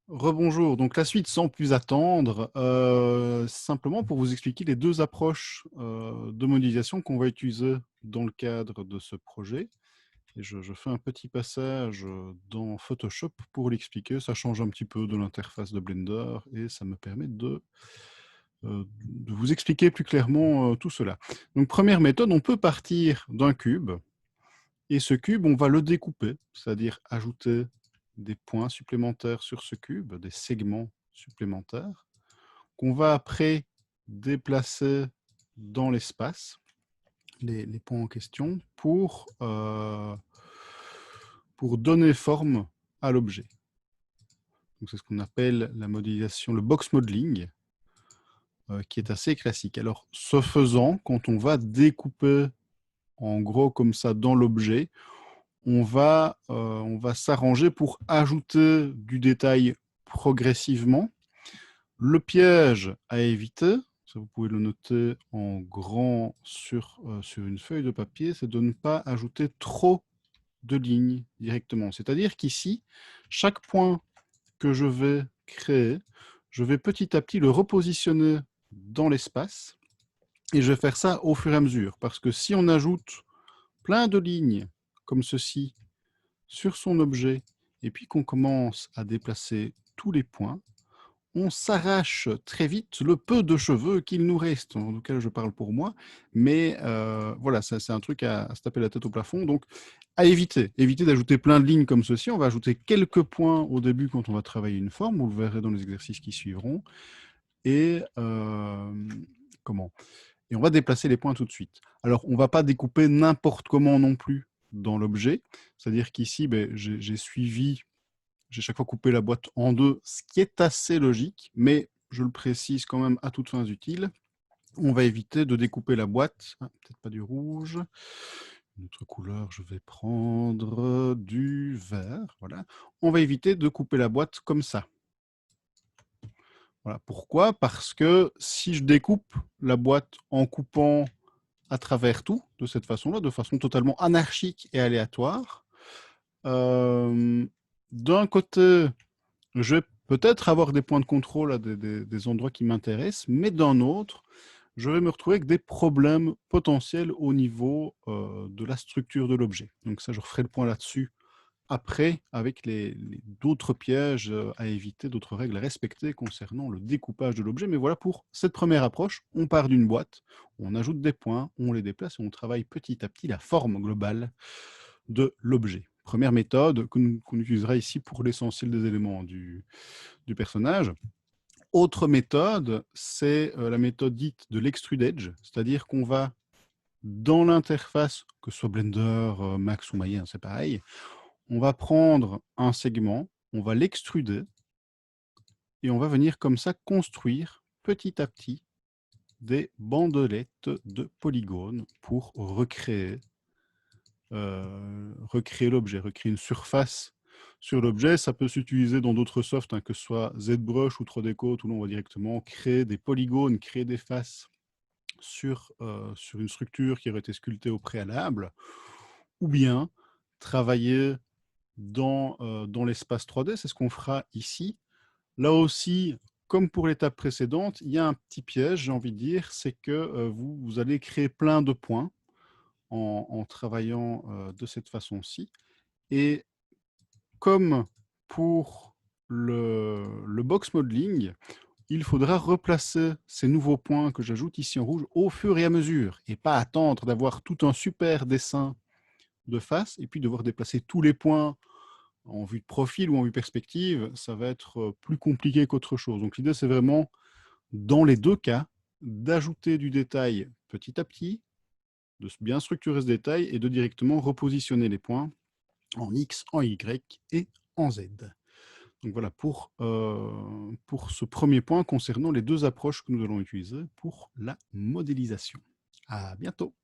Rebonjour, donc la suite sans plus attendre, simplement pour vous expliquer les 2 approches, de modélisation qu'on va utiliser dans le cadre de ce projet et je fais un petit passage, dans Photoshop pour l'expliquer. Ça change un petit peu de l'interface de Blender et ça me permet de vous expliquer plus clairement, tout cela. Donc première méthode, on peut partir d'un cube et ce cube, on va le découper, c'est-à-dire ajouter des points supplémentaires sur ce cube, des segments supplémentaires, qu'on va après déplacer dans l'espace, les points en question, pour donner forme à l'objet. Donc c'est ce qu'on appelle la modélisation, le box modeling, qui est assez classique. Alors, ce faisant, quand on va découper en gros comme ça dans l'objet, on va s'arranger pour ajouter du détail progressivement. Le piège à éviter, ça vous pouvez le noter en grand sur une feuille de papier, c'est de ne pas ajouter trop de lignes directement. C'est-à-dire qu'ici, chaque point que je vais créer, je vais petit à petit le repositionner dans l'espace et je vais faire ça au fur et à mesure. Parce que si on ajoute plein de lignes comme ceci sur son objet et puis qu'on commence à déplacer tous les points, on s'arrache très vite le peu de cheveux qu'il nous reste. En tout cas, je parle pour moi. Mais voilà, ça, c'est un truc à se taper la tête au plafond. Donc, à éviter. Éviter d'ajouter plein de lignes comme ceci. On va ajouter quelques points au début quand on va travailler une forme. Vous le verrez dans les exercices qui suivront. Et comment et on va déplacer les points tout de suite. Alors, on ne va pas découper n'importe comment non plus dans l'objet. C'est-à-dire qu'ici, ben, j'ai chaque fois coupé la boîte en deux, ce qui est assez logique, mais je le précise quand même à toutes fins utiles. On va éviter de découper la boîte. Ah, peut-être pas du rouge. Une autre couleur, je vais prendre du vert. Voilà. On va éviter de couper la boîte comme ça. Voilà. Pourquoi? Parce que si je découpe la boîte en coupant à travers tout, de cette façon-là, de façon totalement anarchique et aléatoire, euh, d'un côté, je vais peut-être avoir des points de contrôle à des endroits qui m'intéressent, mais d'un autre, je vais me retrouver avec des problèmes potentiels au niveau de la structure de l'objet. Donc ça, je referai le point là-dessus après, avec d'autres pièges à éviter, d'autres règles à respecter concernant le découpage de l'objet. Mais voilà, pour cette première approche, on part d'une boîte, on ajoute des points, on les déplace et on travaille petit à petit la forme globale de l'objet. Première méthode qu'on utilisera ici pour l'essentiel des éléments du personnage. Autre méthode, c'est la méthode dite de l'extrude edge, c'est-à-dire qu'on va, dans l'interface, que ce soit Blender, Max ou Maya, c'est pareil, on va prendre un segment, on va l'extruder, et on va venir comme ça construire petit à petit des bandelettes de polygones pour recréer l'objet, recréer une surface sur l'objet. Ça peut s'utiliser dans d'autres softs, hein, que ce soit ZBrush ou 3D Coat, où l'on va directement créer des polygones, créer des faces sur une structure qui aurait été sculptée au préalable, ou bien travailler dans l'espace 3D, c'est ce qu'on fera ici. Là aussi, comme pour l'étape précédente, il y a un petit piège, j'ai envie de dire, c'est que vous allez créer plein de points en travaillant de cette façon-ci. Et comme pour le box modeling, il faudra replacer ces nouveaux points que j'ajoute ici en rouge au fur et à mesure, et pas attendre d'avoir tout un super dessin de face, et puis devoir déplacer tous les points en vue de profil ou en vue perspective, ça va être plus compliqué qu'autre chose. Donc l'idée, c'est vraiment, dans les deux cas, d'ajouter du détail petit à petit, de bien structurer ce détail et de directement repositionner les points en X, en Y et en Z. Donc voilà pour ce premier point concernant les deux approches que nous allons utiliser pour la modélisation. À bientôt.